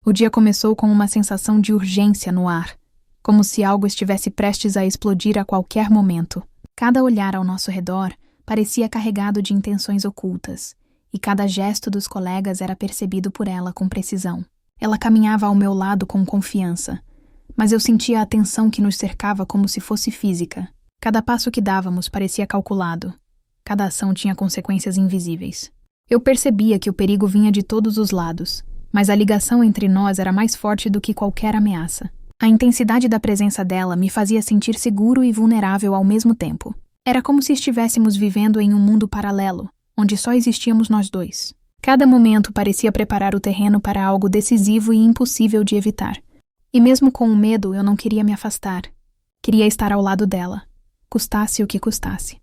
O dia começou com uma sensação de urgência no ar, como se algo estivesse prestes a explodir a qualquer momento. Cada olhar ao nosso redor parecia carregado de intenções ocultas, e cada gesto dos colegas era percebido por ela com precisão. Ela caminhava ao meu lado com confiança, mas eu sentia a tensão que nos cercava como se fosse física. Cada passo que dávamos parecia calculado. Cada ação tinha consequências invisíveis. Eu percebia que o perigo vinha de todos os lados, mas a ligação entre nós era mais forte do que qualquer ameaça. A intensidade da presença dela me fazia sentir seguro e vulnerável ao mesmo tempo. Era como se estivéssemos vivendo em um mundo paralelo, onde só existíamos nós dois. Cada momento parecia preparar o terreno para algo decisivo e impossível de evitar. E mesmo com o medo, eu não queria me afastar. Queria estar ao lado dela, custasse o que custasse.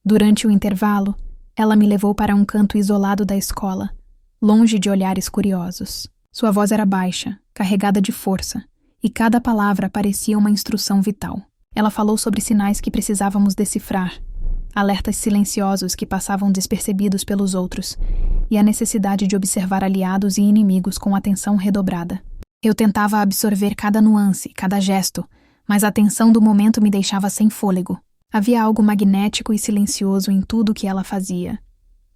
Durante o intervalo, ela me levou para um canto isolado da escola, longe de olhares curiosos. Sua voz era baixa, carregada de força, e cada palavra parecia uma instrução vital. Ela falou sobre sinais que precisávamos decifrar, alertas silenciosos que passavam despercebidos pelos outros, e a necessidade de observar aliados e inimigos com atenção redobrada. Eu tentava absorver cada nuance, cada gesto, mas a tensão do momento me deixava sem fôlego. Havia algo magnético e silencioso em tudo que ela fazia,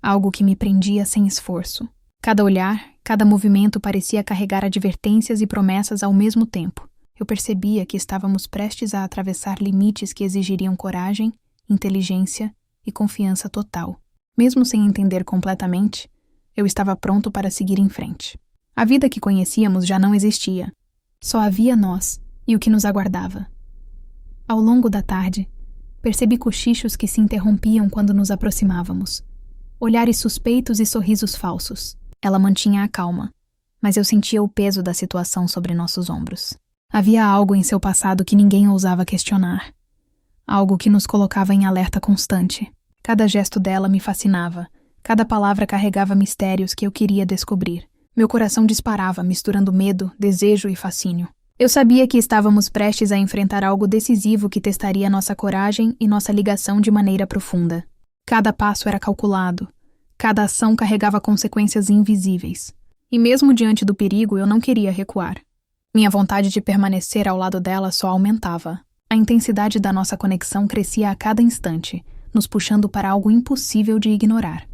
algo que me prendia sem esforço. Cada olhar, cada movimento parecia carregar advertências e promessas ao mesmo tempo. Eu percebia que estávamos prestes a atravessar limites que exigiriam coragem, inteligência e confiança total. Mesmo sem entender completamente, eu estava pronto para seguir em frente. A vida que conhecíamos já não existia. Só havia nós e o que nos aguardava. Ao longo da tarde, percebi cochichos que se interrompiam quando nos aproximávamos. Olhares suspeitos e sorrisos falsos. Ela mantinha a calma, mas eu sentia o peso da situação sobre nossos ombros. Havia algo em seu passado que ninguém ousava questionar. Algo que nos colocava em alerta constante. Cada gesto dela me fascinava. Cada palavra carregava mistérios que eu queria descobrir. Meu coração disparava, misturando medo, desejo e fascínio. Eu sabia que estávamos prestes a enfrentar algo decisivo que testaria nossa coragem e nossa ligação de maneira profunda. Cada passo era calculado. Cada ação carregava consequências invisíveis. E mesmo diante do perigo, eu não queria recuar. Minha vontade de permanecer ao lado dela só aumentava. A intensidade da nossa conexão crescia a cada instante, nos puxando para algo impossível de ignorar.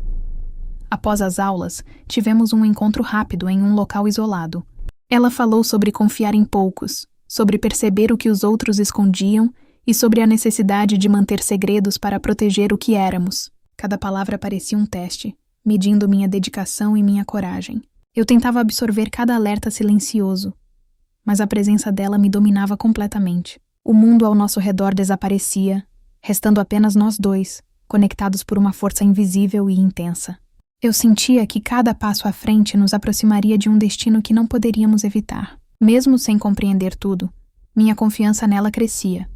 Após as aulas, tivemos um encontro rápido em um local isolado. Ela falou sobre confiar em poucos, sobre perceber o que os outros escondiam e sobre a necessidade de manter segredos para proteger o que éramos. Cada palavra parecia um teste, medindo minha dedicação e minha coragem. Eu tentava absorver cada alerta silencioso, mas a presença dela me dominava completamente. O mundo ao nosso redor desaparecia, restando apenas nós dois, conectados por uma força invisível e intensa. Eu sentia que cada passo à frente nos aproximaria de um destino que não poderíamos evitar. Mesmo sem compreender tudo, minha confiança nela crescia,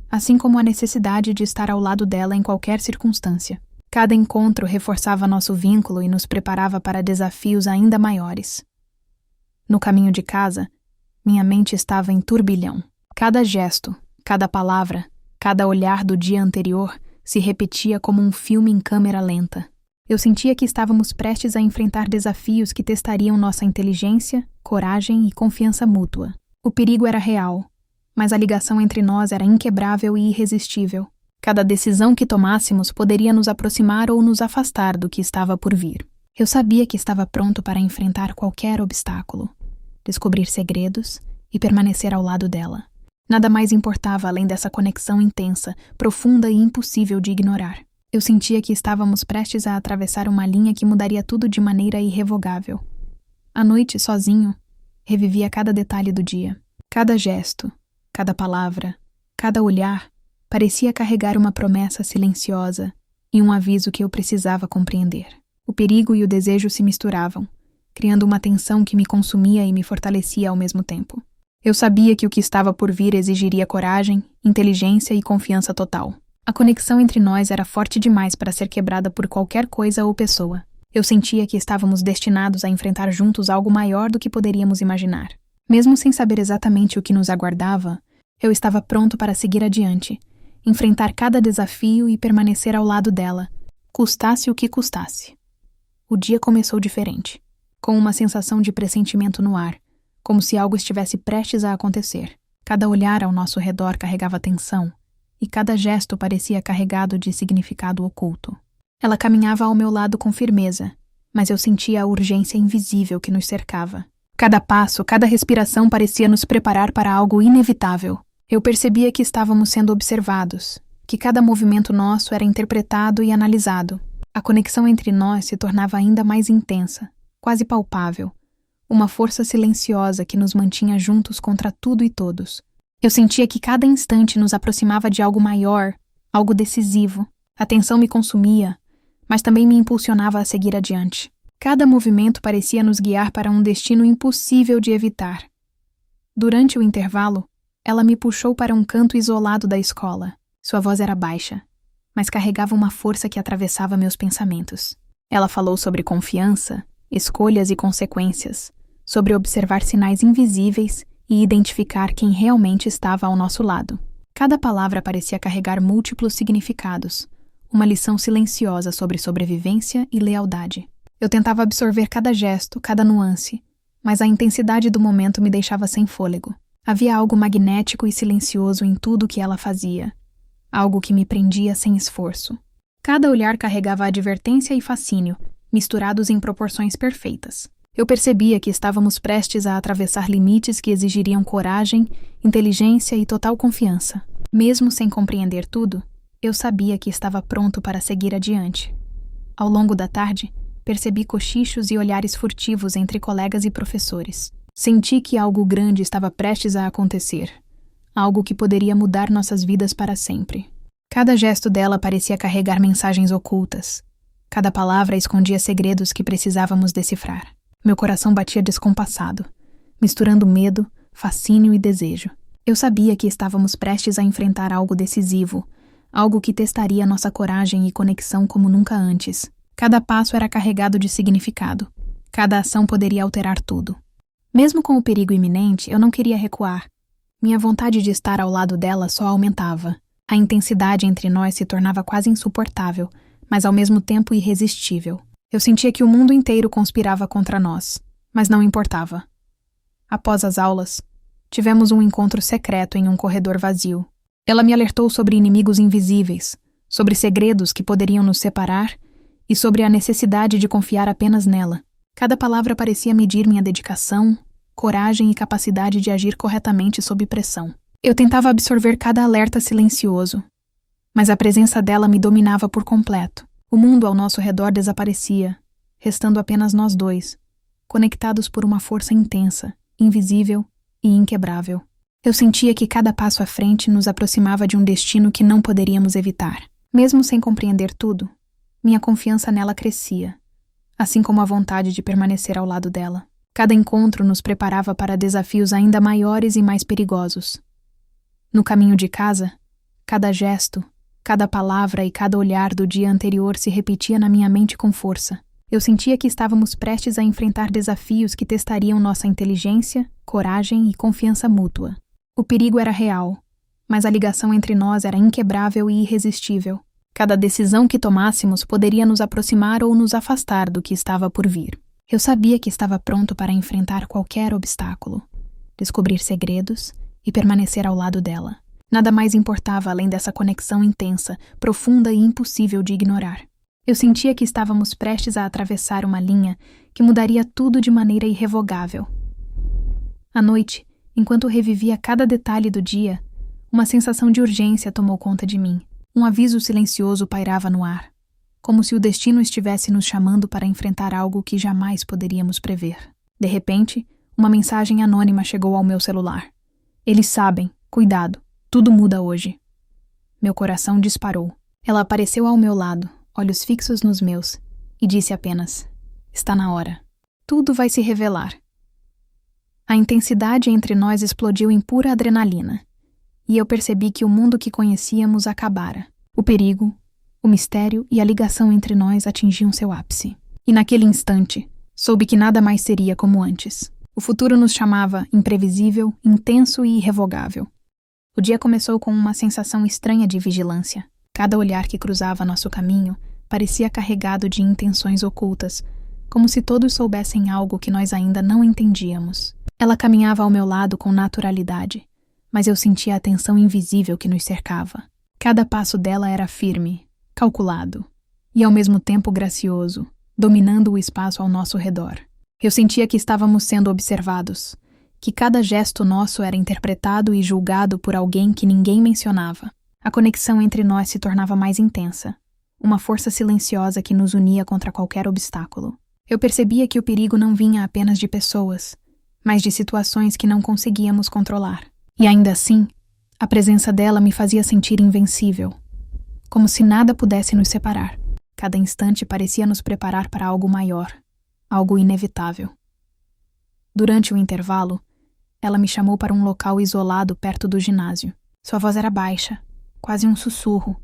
assim como a necessidade de estar ao lado dela em qualquer circunstância. Cada encontro reforçava nosso vínculo e nos preparava para desafios ainda maiores. No caminho de casa, minha mente estava em turbilhão. Cada gesto, cada palavra, cada olhar do dia anterior se repetia como um filme em câmera lenta. Eu sentia que estávamos prestes a enfrentar desafios que testariam nossa inteligência, coragem e confiança mútua. O perigo era real, mas a ligação entre nós era inquebrável e irresistível. Cada decisão que tomássemos poderia nos aproximar ou nos afastar do que estava por vir. Eu sabia que estava pronto para enfrentar qualquer obstáculo, descobrir segredos e permanecer ao lado dela. Nada mais importava além dessa conexão intensa, profunda e impossível de ignorar. Eu sentia que estávamos prestes a atravessar uma linha que mudaria tudo de maneira irrevogável. À noite, sozinho, revivia cada detalhe do dia. Cada gesto, cada palavra, cada olhar parecia carregar uma promessa silenciosa e um aviso que eu precisava compreender. O perigo e o desejo se misturavam, criando uma tensão que me consumia e me fortalecia ao mesmo tempo. Eu sabia que o que estava por vir exigiria coragem, inteligência e confiança total. A conexão entre nós era forte demais para ser quebrada por qualquer coisa ou pessoa. Eu sentia que estávamos destinados a enfrentar juntos algo maior do que poderíamos imaginar. Mesmo sem saber exatamente o que nos aguardava, eu estava pronto para seguir adiante, enfrentar cada desafio e permanecer ao lado dela, custasse o que custasse. O dia começou diferente. com uma sensação de pressentimento no ar, como se algo estivesse prestes a acontecer. Cada olhar ao nosso redor carregava tensão, e cada gesto parecia carregado de significado oculto. Ela caminhava ao meu lado com firmeza, mas eu sentia a urgência invisível que nos cercava. Cada passo, cada respiração parecia nos preparar para algo inevitável. Eu percebia que estávamos sendo observados, que cada movimento nosso era interpretado e analisado. A conexão entre nós se tornava ainda mais intensa, quase palpável, uma força silenciosa que nos mantinha juntos contra tudo e todos. Eu sentia que cada instante nos aproximava de algo maior, algo decisivo. A tensão me consumia, mas também me impulsionava a seguir adiante. Cada movimento parecia nos guiar para um destino impossível de evitar. Durante o intervalo, ela me puxou para um canto isolado da escola. Sua voz era baixa, mas carregava uma força que atravessava meus pensamentos. Ela falou sobre confiança, escolhas e consequências, sobre observar sinais invisíveis e identificar quem realmente estava ao nosso lado. Cada palavra parecia carregar múltiplos significados, uma lição silenciosa sobre sobrevivência e lealdade. Eu tentava absorver cada gesto, cada nuance, mas a intensidade do momento me deixava sem fôlego. Havia algo magnético e silencioso em tudo o que ela fazia, algo que me prendia sem esforço. Cada olhar carregava advertência e fascínio, misturados em proporções perfeitas. Eu percebia que estávamos prestes a atravessar limites que exigiriam coragem, inteligência e total confiança. Mesmo sem compreender tudo, eu sabia que estava pronto para seguir adiante. Ao longo da tarde, percebi cochichos e olhares furtivos entre colegas e professores. Senti que algo grande estava prestes a acontecer, algo que poderia mudar nossas vidas para sempre. Cada gesto dela parecia carregar mensagens ocultas. Cada palavra escondia segredos que precisávamos decifrar. Meu coração batia descompassado, misturando medo, fascínio e desejo. Eu sabia que estávamos prestes a enfrentar algo decisivo, algo que testaria nossa coragem e conexão como nunca antes. Cada passo era carregado de significado. Cada ação poderia alterar tudo. Mesmo com o perigo iminente, eu não queria recuar. Minha vontade de estar ao lado dela só aumentava. A intensidade entre nós se tornava quase insuportável, mas ao mesmo tempo irresistível. Eu sentia que o mundo inteiro conspirava contra nós, mas não importava. Após as aulas, tivemos um encontro secreto em um corredor vazio. Ela me alertou sobre inimigos invisíveis, sobre segredos que poderiam nos separar e sobre a necessidade de confiar apenas nela. Cada palavra parecia medir minha dedicação, coragem e capacidade de agir corretamente sob pressão. Eu tentava absorver cada alerta silencioso, mas a presença dela me dominava por completo. O mundo ao nosso redor desaparecia, restando apenas nós dois, conectados por uma força intensa, invisível e inquebrável. Eu sentia que cada passo à frente nos aproximava de um destino que não poderíamos evitar. Mesmo sem compreender tudo, minha confiança nela crescia, assim como a vontade de permanecer ao lado dela. Cada encontro nos preparava para desafios ainda maiores e mais perigosos. No caminho de casa, cada gesto, cada palavra e cada olhar do dia anterior se repetia na minha mente com força. Eu sentia que estávamos prestes a enfrentar desafios que testariam nossa inteligência, coragem e confiança mútua. O perigo era real, mas a ligação entre nós era inquebrável e irresistível. Cada decisão que tomássemos poderia nos aproximar ou nos afastar do que estava por vir. Eu sabia que estava pronto para enfrentar qualquer obstáculo, descobrir segredos e permanecer ao lado dela. Nada mais importava além dessa conexão intensa, profunda e impossível de ignorar. Eu sentia que estávamos prestes a atravessar uma linha que mudaria tudo de maneira irrevogável. À noite, enquanto revivia cada detalhe do dia, uma sensação de urgência tomou conta de mim. Um aviso silencioso pairava no ar, como se o destino estivesse nos chamando para enfrentar algo que jamais poderíamos prever. De repente, uma mensagem anônima chegou ao meu celular. Eles sabem, cuidado, tudo muda hoje. Meu coração disparou. Ela apareceu ao meu lado, olhos fixos nos meus, e disse apenas: está na hora. Tudo vai se revelar. A intensidade entre nós explodiu em pura adrenalina, e eu percebi que o mundo que conhecíamos acabara. O perigo, o mistério e a ligação entre nós atingiam seu ápice. E naquele instante, soube que nada mais seria como antes. O futuro nos chamava imprevisível, intenso e irrevogável. O dia começou com uma sensação estranha de vigilância. Cada olhar que cruzava nosso caminho parecia carregado de intenções ocultas, como se todos soubessem algo que nós ainda não entendíamos. Ela caminhava ao meu lado com naturalidade, mas eu sentia a tensão invisível que nos cercava. Cada passo dela era firme, calculado, e ao mesmo tempo gracioso, dominando o espaço ao nosso redor. Eu sentia que estávamos sendo observados, que cada gesto nosso era interpretado e julgado por alguém que ninguém mencionava. A conexão entre nós se tornava mais intensa, uma força silenciosa que nos unia contra qualquer obstáculo. Eu percebia que o perigo não vinha apenas de pessoas, mas de situações que não conseguíamos controlar. E ainda assim, a presença dela me fazia sentir invencível, como se nada pudesse nos separar. Cada instante parecia nos preparar para algo maior, algo inevitável. Durante o intervalo, ela me chamou para um local isolado perto do ginásio. Sua voz era baixa, quase um sussurro,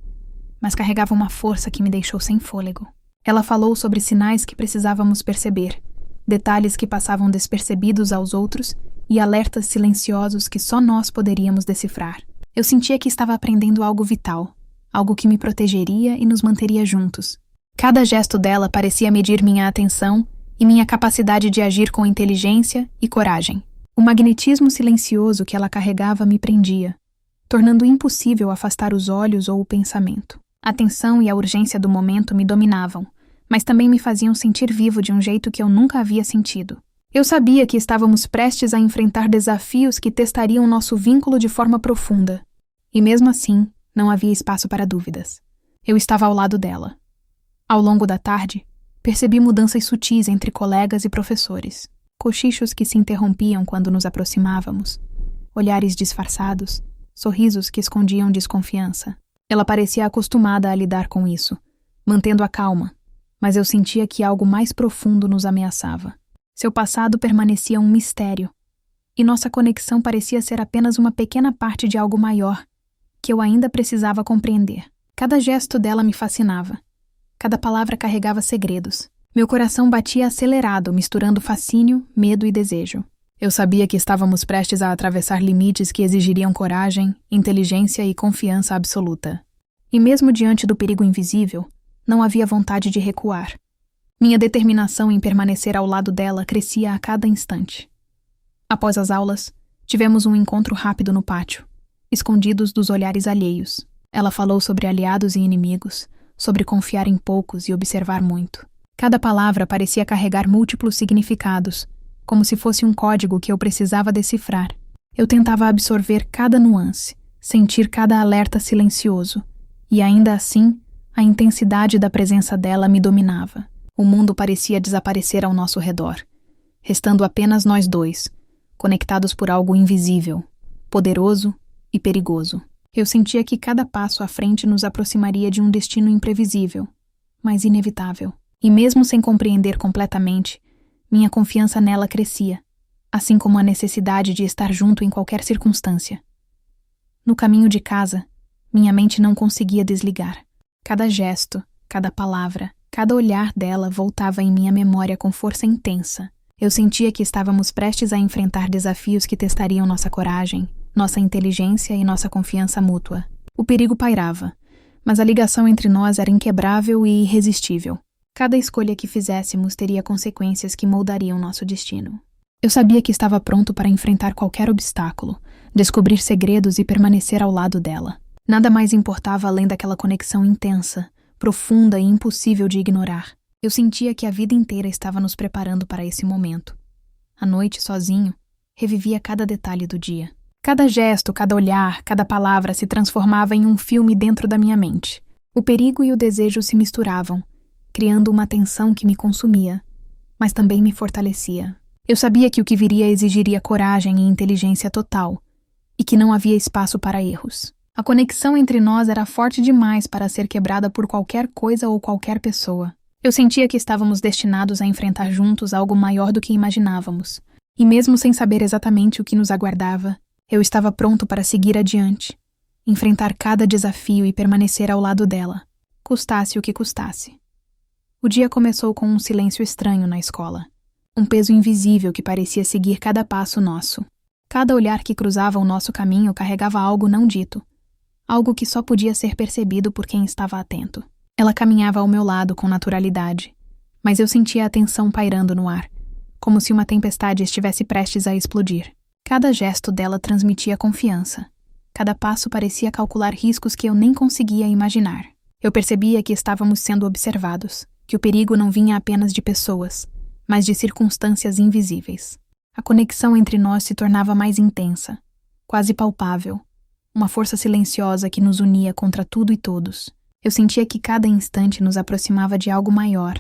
mas carregava uma força que me deixou sem fôlego. Ela falou sobre sinais que precisávamos perceber, detalhes que passavam despercebidos aos outros e alertas silenciosos que só nós poderíamos decifrar. Eu sentia que estava aprendendo algo vital, algo que me protegeria e nos manteria juntos. Cada gesto dela parecia medir minha atenção e minha capacidade de agir com inteligência e coragem. O magnetismo silencioso que ela carregava me prendia, tornando impossível afastar os olhos ou o pensamento. A tensão e a urgência do momento me dominavam, mas também me faziam sentir vivo de um jeito que eu nunca havia sentido. Eu sabia que estávamos prestes a enfrentar desafios que testariam nosso vínculo de forma profunda. E mesmo assim, não havia espaço para dúvidas. Eu estava ao lado dela. Ao longo da tarde, percebi mudanças sutis entre colegas e professores. Cochichos que se interrompiam quando nos aproximávamos, olhares disfarçados, sorrisos que escondiam desconfiança. Ela parecia acostumada a lidar com isso, mantendo a calma, mas eu sentia que algo mais profundo nos ameaçava. Seu passado permanecia um mistério, e nossa conexão parecia ser apenas uma pequena parte de algo maior, que eu ainda precisava compreender. Cada gesto dela me fascinava. Cada palavra carregava segredos. Meu coração batia acelerado, misturando fascínio, medo e desejo. Eu sabia que estávamos prestes a atravessar limites que exigiriam coragem, inteligência e confiança absoluta. E mesmo diante do perigo invisível, não havia vontade de recuar. Minha determinação em permanecer ao lado dela crescia a cada instante. Após as aulas, tivemos um encontro rápido no pátio, escondidos dos olhares alheios. Ela falou sobre aliados e inimigos, sobre confiar em poucos e observar muito. Cada palavra parecia carregar múltiplos significados, como se fosse um código que eu precisava decifrar. Eu tentava absorver cada nuance, sentir cada alerta silencioso, e ainda assim, a intensidade da presença dela me dominava. O mundo parecia desaparecer ao nosso redor, restando apenas nós dois, conectados por algo invisível, poderoso e perigoso. Eu sentia que cada passo à frente nos aproximaria de um destino imprevisível, mas inevitável. E mesmo sem compreender completamente, minha confiança nela crescia, assim como a necessidade de estar junto em qualquer circunstância. No caminho de casa, minha mente não conseguia desligar. Cada gesto, cada palavra, cada olhar dela voltava em minha memória com força intensa. Eu sentia que estávamos prestes a enfrentar desafios que testariam nossa coragem, nossa inteligência e nossa confiança mútua. O perigo pairava, mas a ligação entre nós era inquebrável e irresistível. Cada escolha que fizéssemos teria consequências que moldariam nosso destino. Eu sabia que estava pronto para enfrentar qualquer obstáculo, descobrir segredos e permanecer ao lado dela. Nada mais importava além daquela conexão intensa, profunda e impossível de ignorar. Eu sentia que a vida inteira estava nos preparando para esse momento. À noite, sozinho, revivia cada detalhe do dia. Cada gesto, cada olhar, cada palavra se transformava em um filme dentro da minha mente. O perigo e o desejo se misturavam, criando uma tensão que me consumia, mas também me fortalecia. Eu sabia que o que viria exigiria coragem e inteligência total, e que não havia espaço para erros. A conexão entre nós era forte demais para ser quebrada por qualquer coisa ou qualquer pessoa. Eu sentia que estávamos destinados a enfrentar juntos algo maior do que imaginávamos, e mesmo sem saber exatamente o que nos aguardava, eu estava pronto para seguir adiante, enfrentar cada desafio e permanecer ao lado dela, custasse o que custasse. O dia começou com um silêncio estranho na escola. Um peso invisível que parecia seguir cada passo nosso. Cada olhar que cruzava o nosso caminho carregava algo não dito. Algo que só podia ser percebido por quem estava atento. Ela caminhava ao meu lado com naturalidade, mas eu sentia a tensão pairando no ar, como se uma tempestade estivesse prestes a explodir. Cada gesto dela transmitia confiança. Cada passo parecia calcular riscos que eu nem conseguia imaginar. Eu percebia que estávamos sendo observados, que o perigo não vinha apenas de pessoas, mas de circunstâncias invisíveis. A conexão entre nós se tornava mais intensa, quase palpável, uma força silenciosa que nos unia contra tudo e todos. Eu sentia que cada instante nos aproximava de algo maior,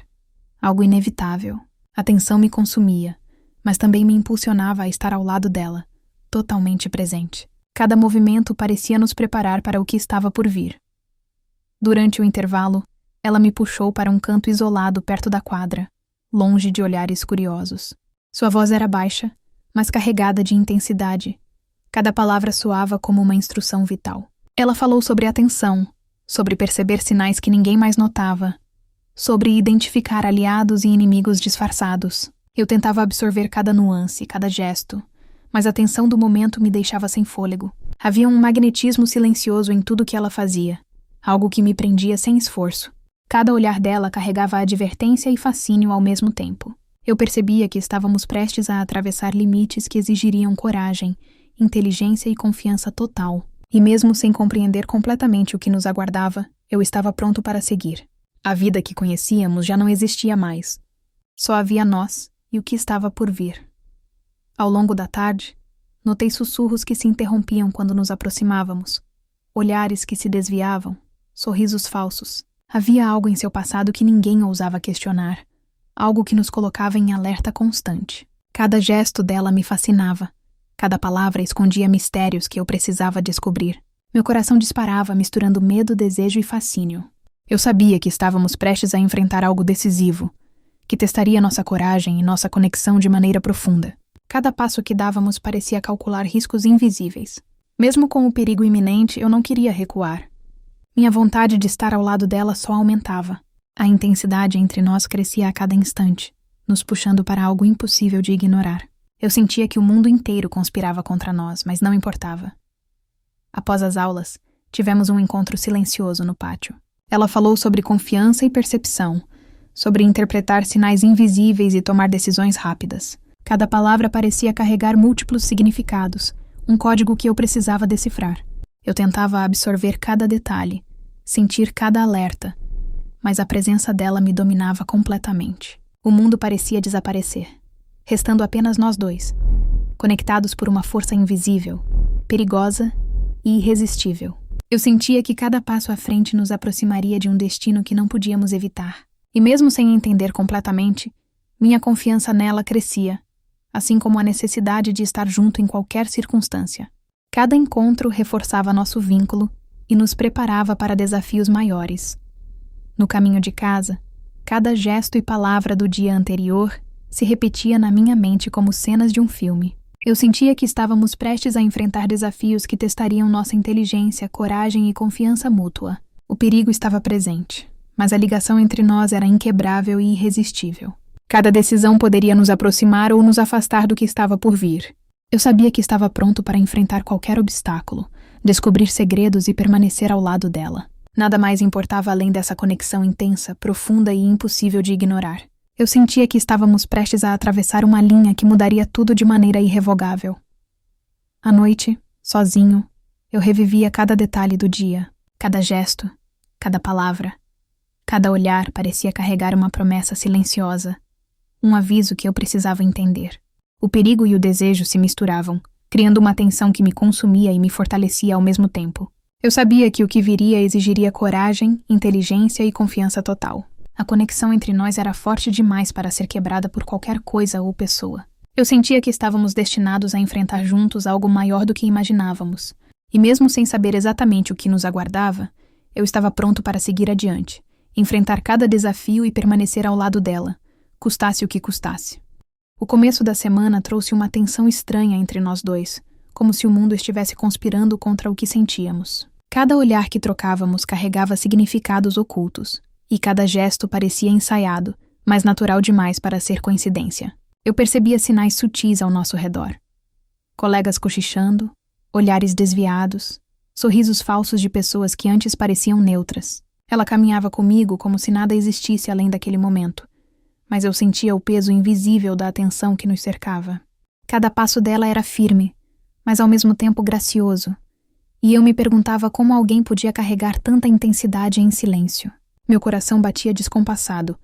algo inevitável. A tensão me consumia, mas também me impulsionava a estar ao lado dela, totalmente presente. Cada movimento parecia nos preparar para o que estava por vir. Durante o intervalo, ela me puxou para um canto isolado perto da quadra, longe de olhares curiosos. Sua voz era baixa, mas carregada de intensidade. Cada palavra soava como uma instrução vital. Ela falou sobre atenção, sobre perceber sinais que ninguém mais notava, sobre identificar aliados e inimigos disfarçados. Eu tentava absorver cada nuance, cada gesto, mas a tensão do momento me deixava sem fôlego. Havia um magnetismo silencioso em tudo que ela fazia, algo que me prendia sem esforço. Cada olhar dela carregava advertência e fascínio ao mesmo tempo. Eu percebia que estávamos prestes a atravessar limites que exigiriam coragem, inteligência e confiança total. E mesmo sem compreender completamente o que nos aguardava, eu estava pronto para seguir. A vida que conhecíamos já não existia mais. Só havia nós e o que estava por vir. Ao longo da tarde, notei sussurros que se interrompiam quando nos aproximávamos, olhares que se desviavam, sorrisos falsos. Havia algo em seu passado que ninguém ousava questionar, algo que nos colocava em alerta constante. Cada gesto dela me fascinava. Cada palavra escondia mistérios que eu precisava descobrir. Meu coração disparava, misturando medo, desejo e fascínio. Eu sabia que estávamos prestes a enfrentar algo decisivo, que testaria nossa coragem e nossa conexão de maneira profunda. Cada passo que dávamos parecia calcular riscos invisíveis. Mesmo com o perigo iminente, eu não queria recuar. Minha vontade de estar ao lado dela só aumentava. A intensidade entre nós crescia a cada instante, nos puxando para algo impossível de ignorar. Eu sentia que o mundo inteiro conspirava contra nós, mas não importava. Após as aulas, tivemos um encontro silencioso no pátio. Ela falou sobre confiança e percepção, sobre interpretar sinais invisíveis e tomar decisões rápidas. Cada palavra parecia carregar múltiplos significados, um código que eu precisava decifrar. Eu tentava absorver cada detalhe, sentir cada alerta, mas a presença dela me dominava completamente. O mundo parecia desaparecer, restando apenas nós dois, conectados por uma força invisível, perigosa e irresistível. Eu sentia que cada passo à frente nos aproximaria de um destino que não podíamos evitar. E mesmo sem entender completamente, minha confiança nela crescia, assim como a necessidade de estar junto em qualquer circunstância. Cada encontro reforçava nosso vínculo e nos preparava para desafios maiores. No caminho de casa, cada gesto e palavra do dia anterior se repetia na minha mente como cenas de um filme. Eu sentia que estávamos prestes a enfrentar desafios que testariam nossa inteligência, coragem e confiança mútua. O perigo estava presente, mas a ligação entre nós era inquebrável e irresistível. Cada decisão poderia nos aproximar ou nos afastar do que estava por vir. Eu sabia que estava pronto para enfrentar qualquer obstáculo, descobrir segredos e permanecer ao lado dela. Nada mais importava além dessa conexão intensa, profunda e impossível de ignorar. Eu sentia que estávamos prestes a atravessar uma linha que mudaria tudo de maneira irrevogável. À noite, sozinho, eu revivia cada detalhe do dia, cada gesto, cada palavra. Cada olhar parecia carregar uma promessa silenciosa, um aviso que eu precisava entender. O perigo e o desejo se misturavam, criando uma tensão que me consumia e me fortalecia ao mesmo tempo. Eu sabia que o que viria exigiria coragem, inteligência e confiança total. A conexão entre nós era forte demais para ser quebrada por qualquer coisa ou pessoa. Eu sentia que estávamos destinados a enfrentar juntos algo maior do que imaginávamos. E mesmo sem saber exatamente o que nos aguardava, eu estava pronto para seguir adiante, enfrentar cada desafio e permanecer ao lado dela, custasse o que custasse. O começo da semana trouxe uma tensão estranha entre nós dois, como se o mundo estivesse conspirando contra o que sentíamos. Cada olhar que trocávamos carregava significados ocultos, e cada gesto parecia ensaiado, mas natural demais para ser coincidência. Eu percebia sinais sutis ao nosso redor. Colegas cochichando, olhares desviados, sorrisos falsos de pessoas que antes pareciam neutras. Ela caminhava comigo como se nada existisse além daquele momento, mas eu sentia o peso invisível da atenção que nos cercava. Cada passo dela era firme, mas ao mesmo tempo gracioso, e eu me perguntava como alguém podia carregar tanta intensidade em silêncio. Meu coração batia descompassado,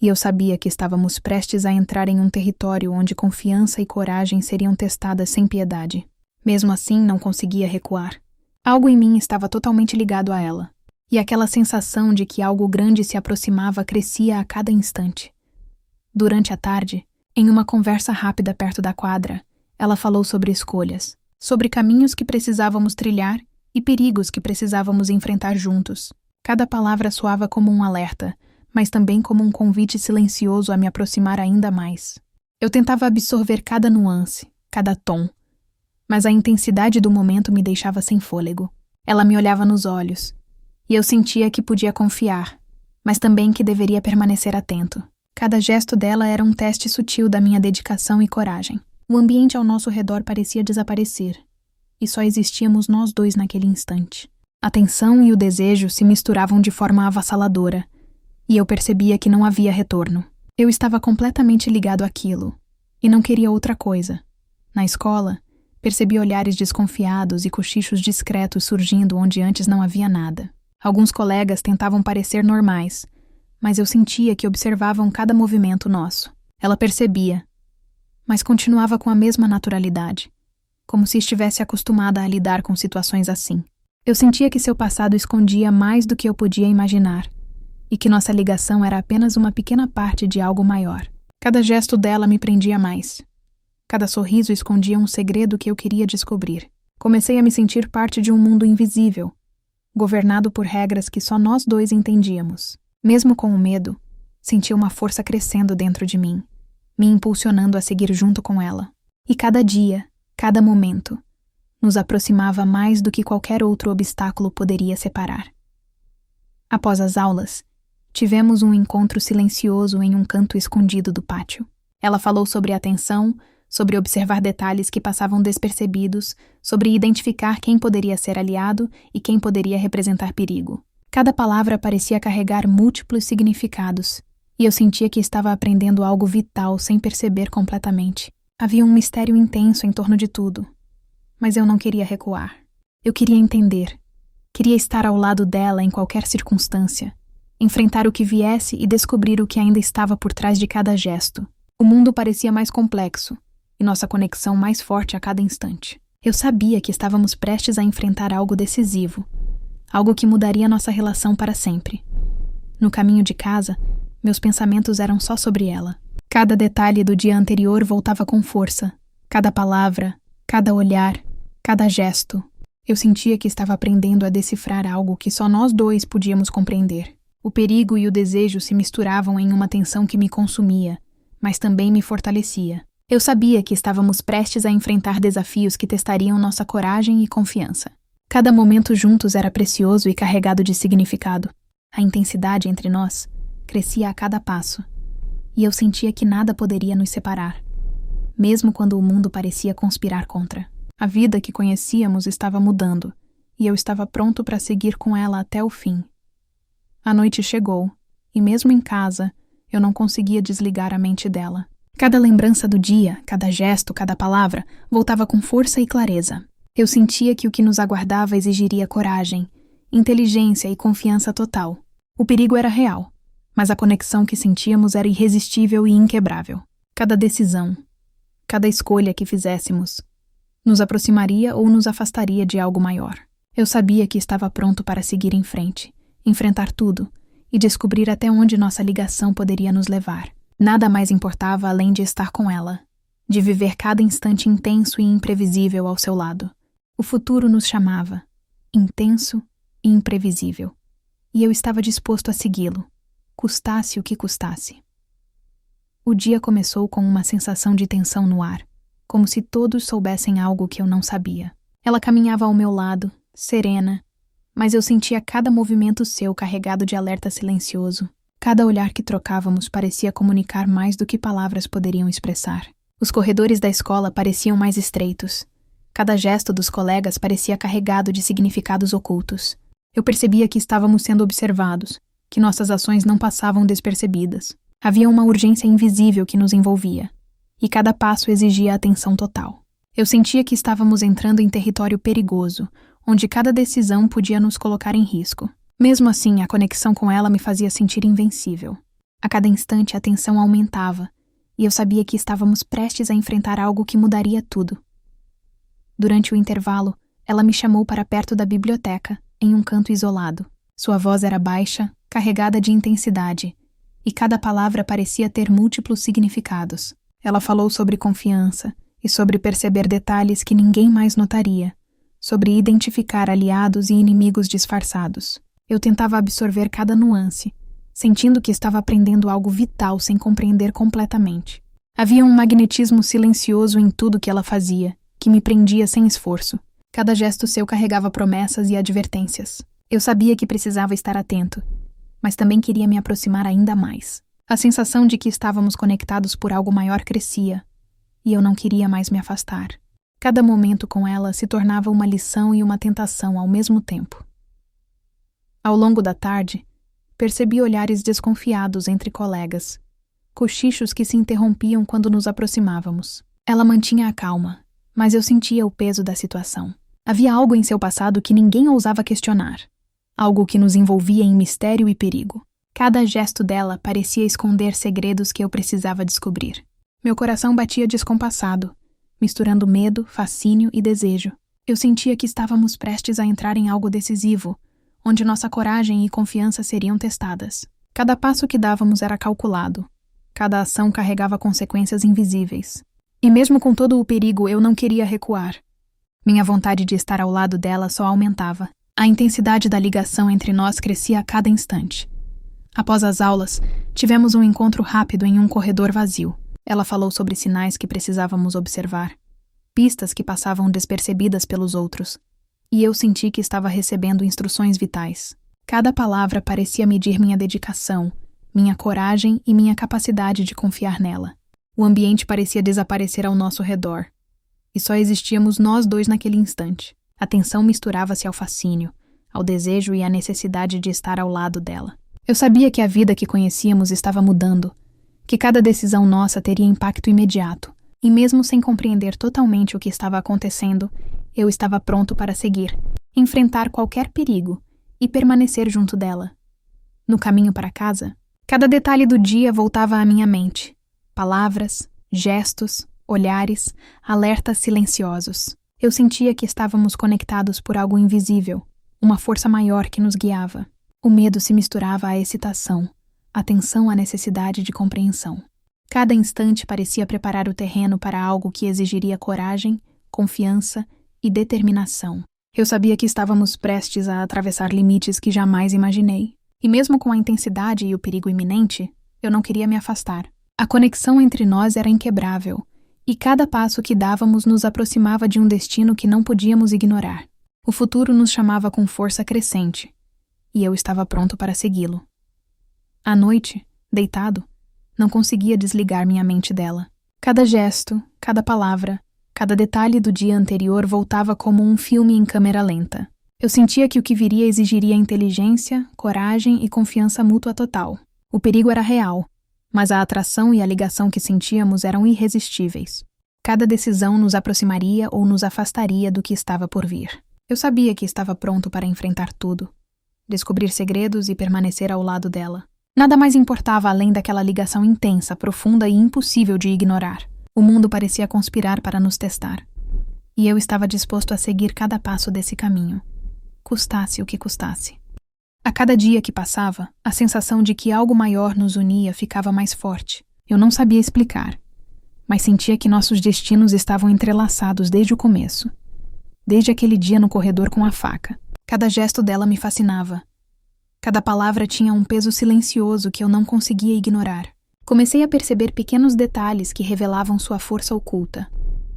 e eu sabia que estávamos prestes a entrar em um território onde confiança e coragem seriam testadas sem piedade. Mesmo assim, não conseguia recuar. Algo em mim estava totalmente ligado a ela, e aquela sensação de que algo grande se aproximava crescia a cada instante. Durante a tarde, em uma conversa rápida perto da quadra, ela falou sobre escolhas, sobre caminhos que precisávamos trilhar e perigos que precisávamos enfrentar juntos. Cada palavra soava como um alerta, mas também como um convite silencioso a me aproximar ainda mais. Eu tentava absorver cada nuance, cada tom, mas a intensidade do momento me deixava sem fôlego. Ela me olhava nos olhos, e eu sentia que podia confiar, mas também que deveria permanecer atento. Cada gesto dela era um teste sutil da minha dedicação e coragem. O ambiente ao nosso redor parecia desaparecer, e só existíamos nós dois naquele instante. A tensão e o desejo se misturavam de forma avassaladora, e eu percebia que não havia retorno. Eu estava completamente ligado àquilo, e não queria outra coisa. Na escola, percebi olhares desconfiados e cochichos discretos surgindo onde antes não havia nada. Alguns colegas tentavam parecer normais, mas eu sentia que observavam cada movimento nosso. Ela percebia, mas continuava com a mesma naturalidade, como se estivesse acostumada a lidar com situações assim. Eu sentia que seu passado escondia mais do que eu podia imaginar, e que nossa ligação era apenas uma pequena parte de algo maior. Cada gesto dela me prendia mais. Cada sorriso escondia um segredo que eu queria descobrir. Comecei a me sentir parte de um mundo invisível, governado por regras que só nós dois entendíamos. Mesmo com o medo, sentia uma força crescendo dentro de mim, me impulsionando a seguir junto com ela. E cada dia, cada momento, nos aproximava mais do que qualquer outro obstáculo poderia separar. Após as aulas, tivemos um encontro silencioso em um canto escondido do pátio. Ela falou sobre atenção, sobre observar detalhes que passavam despercebidos, sobre identificar quem poderia ser aliado e quem poderia representar perigo. Cada palavra parecia carregar múltiplos significados, e eu sentia que estava aprendendo algo vital sem perceber completamente. Havia um mistério intenso em torno de tudo, mas eu não queria recuar. Eu queria entender. Queria estar ao lado dela em qualquer circunstância, enfrentar o que viesse e descobrir o que ainda estava por trás de cada gesto. O mundo parecia mais complexo, e nossa conexão mais forte a cada instante. Eu sabia que estávamos prestes a enfrentar algo decisivo, algo que mudaria nossa relação para sempre. No caminho de casa, meus pensamentos eram só sobre ela. Cada detalhe do dia anterior voltava com força. Cada palavra, cada olhar, cada gesto. Eu sentia que estava aprendendo a decifrar algo que só nós dois podíamos compreender. O perigo e o desejo se misturavam em uma tensão que me consumia, mas também me fortalecia. Eu sabia que estávamos prestes a enfrentar desafios que testariam nossa coragem e confiança. Cada momento juntos era precioso e carregado de significado. A intensidade entre nós crescia a cada passo, e eu sentia que nada poderia nos separar, mesmo quando o mundo parecia conspirar contra. A vida que conhecíamos estava mudando, e eu estava pronto para seguir com ela até o fim. A noite chegou, e mesmo em casa, eu não conseguia desligar a mente dela. Cada lembrança do dia, cada gesto, cada palavra, voltava com força e clareza. Eu sentia que o que nos aguardava exigiria coragem, inteligência e confiança total. O perigo era real, mas a conexão que sentíamos era irresistível e inquebrável. Cada decisão, cada escolha que fizéssemos, nos aproximaria ou nos afastaria de algo maior. Eu sabia que estava pronto para seguir em frente, enfrentar tudo e descobrir até onde nossa ligação poderia nos levar. Nada mais importava além de estar com ela, de viver cada instante intenso e imprevisível ao seu lado. O futuro nos chamava, intenso e imprevisível, e eu estava disposto a segui-lo, custasse o que custasse. O dia começou com uma sensação de tensão no ar, como se todos soubessem algo que eu não sabia. Ela caminhava ao meu lado, serena, mas eu sentia cada movimento seu carregado de alerta silencioso. Cada olhar que trocávamos parecia comunicar mais do que palavras poderiam expressar. Os corredores da escola pareciam mais estreitos. Cada gesto dos colegas parecia carregado de significados ocultos. Eu percebia que estávamos sendo observados, que nossas ações não passavam despercebidas. Havia uma urgência invisível que nos envolvia, e cada passo exigia atenção total. Eu sentia que estávamos entrando em território perigoso, onde cada decisão podia nos colocar em risco. Mesmo assim, a conexão com ela me fazia sentir invencível. A cada instante a tensão aumentava, e eu sabia que estávamos prestes a enfrentar algo que mudaria tudo. Durante o intervalo, ela me chamou para perto da biblioteca, em um canto isolado. Sua voz era baixa, carregada de intensidade, e cada palavra parecia ter múltiplos significados. Ela falou sobre confiança e sobre perceber detalhes que ninguém mais notaria, sobre identificar aliados e inimigos disfarçados. Eu tentava absorver cada nuance, sentindo que estava aprendendo algo vital sem compreender completamente. Havia um magnetismo silencioso em tudo que ela fazia, que me prendia sem esforço. Cada gesto seu carregava promessas e advertências. Eu sabia que precisava estar atento, mas também queria me aproximar ainda mais. A sensação de que estávamos conectados por algo maior crescia, e eu não queria mais me afastar. Cada momento com ela se tornava uma lição e uma tentação ao mesmo tempo. Ao longo da tarde, percebi olhares desconfiados entre colegas, cochichos que se interrompiam quando nos aproximávamos. Ela mantinha a calma, mas eu sentia o peso da situação. Havia algo em seu passado que ninguém ousava questionar, algo que nos envolvia em mistério e perigo. Cada gesto dela parecia esconder segredos que eu precisava descobrir. Meu coração batia descompassado, misturando medo, fascínio e desejo. Eu sentia que estávamos prestes a entrar em algo decisivo, onde nossa coragem e confiança seriam testadas. Cada passo que dávamos era calculado. Cada ação carregava consequências invisíveis. E mesmo com todo o perigo, eu não queria recuar. Minha vontade de estar ao lado dela só aumentava. A intensidade da ligação entre nós crescia a cada instante. Após as aulas, tivemos um encontro rápido em um corredor vazio. Ela falou sobre sinais que precisávamos observar, pistas que passavam despercebidas pelos outros, e eu senti que estava recebendo instruções vitais. Cada palavra parecia medir minha dedicação, minha coragem e minha capacidade de confiar nela. O ambiente parecia desaparecer ao nosso redor, e só existíamos nós dois naquele instante. A tensão misturava-se ao fascínio, ao desejo e à necessidade de estar ao lado dela. Eu sabia que a vida que conhecíamos estava mudando, que cada decisão nossa teria impacto imediato, e mesmo sem compreender totalmente o que estava acontecendo, eu estava pronto para seguir, enfrentar qualquer perigo e permanecer junto dela. No caminho para casa, cada detalhe do dia voltava à minha mente. Palavras, gestos, olhares, alertas silenciosos. Eu sentia que estávamos conectados por algo invisível, uma força maior que nos guiava. O medo se misturava à excitação, a tensão à necessidade de compreensão. Cada instante parecia preparar o terreno para algo que exigiria coragem, confiança e determinação. Eu sabia que estávamos prestes a atravessar limites que jamais imaginei. E mesmo com a intensidade e o perigo iminente, eu não queria me afastar. A conexão entre nós era inquebrável, e cada passo que dávamos nos aproximava de um destino que não podíamos ignorar. O futuro nos chamava com força crescente, e eu estava pronto para segui-lo. À noite, deitado, não conseguia desligar minha mente dela. Cada gesto, cada palavra, cada detalhe do dia anterior voltava como um filme em câmera lenta. Eu sentia que o que viria exigiria inteligência, coragem e confiança mútua total. O perigo era real, mas a atração e a ligação que sentíamos eram irresistíveis. Cada decisão nos aproximaria ou nos afastaria do que estava por vir. Eu sabia que estava pronto para enfrentar tudo, descobrir segredos e permanecer ao lado dela. Nada mais importava além daquela ligação intensa, profunda e impossível de ignorar. O mundo parecia conspirar para nos testar. E eu estava disposto a seguir cada passo desse caminho, custasse o que custasse. A cada dia que passava, a sensação de que algo maior nos unia ficava mais forte. Eu não sabia explicar, mas sentia que nossos destinos estavam entrelaçados desde o começo. Desde aquele dia no corredor com a faca. Cada gesto dela me fascinava. Cada palavra tinha um peso silencioso que eu não conseguia ignorar. Comecei a perceber pequenos detalhes que revelavam sua força oculta.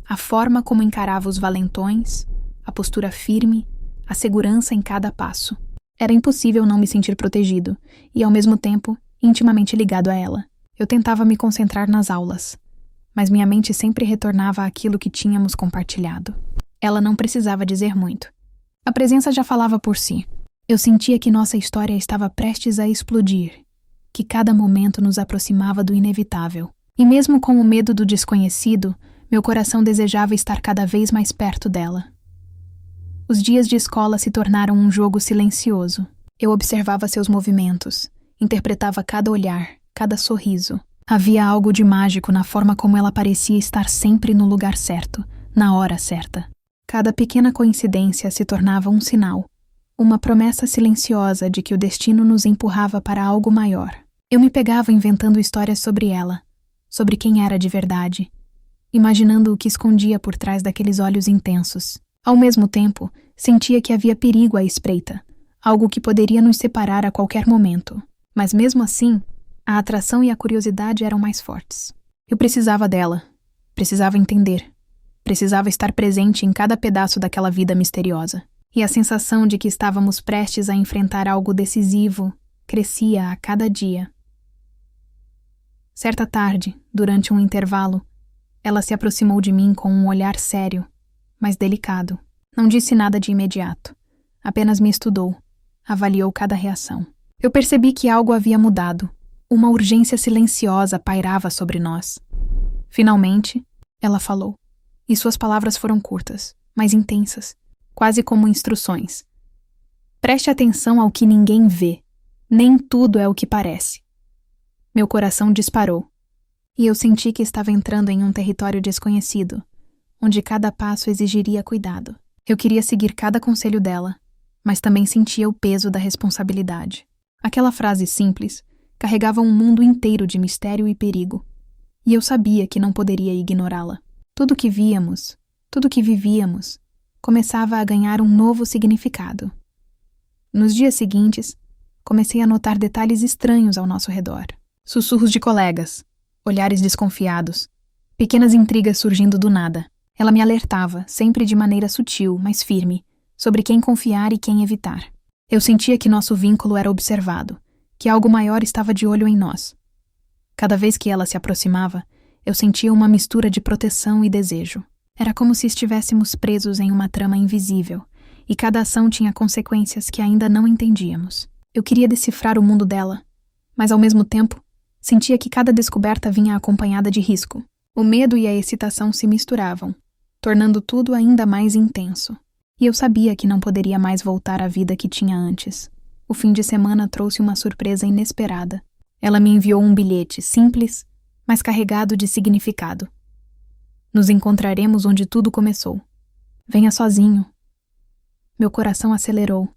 A forma como encarava os valentões, a postura firme, a segurança em cada passo. Era impossível não me sentir protegido e, ao mesmo tempo, intimamente ligado a ela. Eu tentava me concentrar nas aulas, mas minha mente sempre retornava àquilo que tínhamos compartilhado. Ela não precisava dizer muito. A presença já falava por si. Eu sentia que nossa história estava prestes a explodir, que cada momento nos aproximava do inevitável. E mesmo com o medo do desconhecido, meu coração desejava estar cada vez mais perto dela. Os dias de escola se tornaram um jogo silencioso. Eu observava seus movimentos, interpretava cada olhar, cada sorriso. Havia algo de mágico na forma como ela parecia estar sempre no lugar certo, na hora certa. Cada pequena coincidência se tornava um sinal, uma promessa silenciosa de que o destino nos empurrava para algo maior. Eu me pegava inventando histórias sobre ela, sobre quem era de verdade, imaginando o que escondia por trás daqueles olhos intensos. Ao mesmo tempo, sentia que havia perigo à espreita, algo que poderia nos separar a qualquer momento. Mas mesmo assim, a atração e a curiosidade eram mais fortes. Eu precisava dela, precisava entender, precisava estar presente em cada pedaço daquela vida misteriosa. E a sensação de que estávamos prestes a enfrentar algo decisivo crescia a cada dia. Certa tarde, durante um intervalo, ela se aproximou de mim com um olhar sério, mas delicado. Não disse nada de imediato, apenas me estudou, avaliou cada reação. Eu percebi que algo havia mudado. Uma urgência silenciosa pairava sobre nós. Finalmente, ela falou. E suas palavras foram curtas, mas intensas, quase como instruções. Preste atenção ao que ninguém vê. Nem tudo é o que parece. Meu coração disparou, e eu senti que estava entrando em um território desconhecido, onde cada passo exigiria cuidado. Eu queria seguir cada conselho dela, mas também sentia o peso da responsabilidade. Aquela frase simples carregava um mundo inteiro de mistério e perigo, e eu sabia que não poderia ignorá-la. Tudo que víamos, tudo que vivíamos, começava a ganhar um novo significado. Nos dias seguintes, comecei a notar detalhes estranhos ao nosso redor. Sussurros de colegas, olhares desconfiados, pequenas intrigas surgindo do nada. Ela me alertava, sempre de maneira sutil, mas firme, sobre quem confiar e quem evitar. Eu sentia que nosso vínculo era observado, que algo maior estava de olho em nós. Cada vez que ela se aproximava, eu sentia uma mistura de proteção e desejo. Era como se estivéssemos presos em uma trama invisível, e cada ação tinha consequências que ainda não entendíamos. Eu queria decifrar o mundo dela, mas ao mesmo tempo, sentia que cada descoberta vinha acompanhada de risco. O medo e a excitação se misturavam, tornando tudo ainda mais intenso. E eu sabia que não poderia mais voltar à vida que tinha antes. O fim de semana trouxe uma surpresa inesperada. Ela me enviou um bilhete simples, mas carregado de significado. Nos encontraremos onde tudo começou. Venha sozinho. Meu coração acelerou,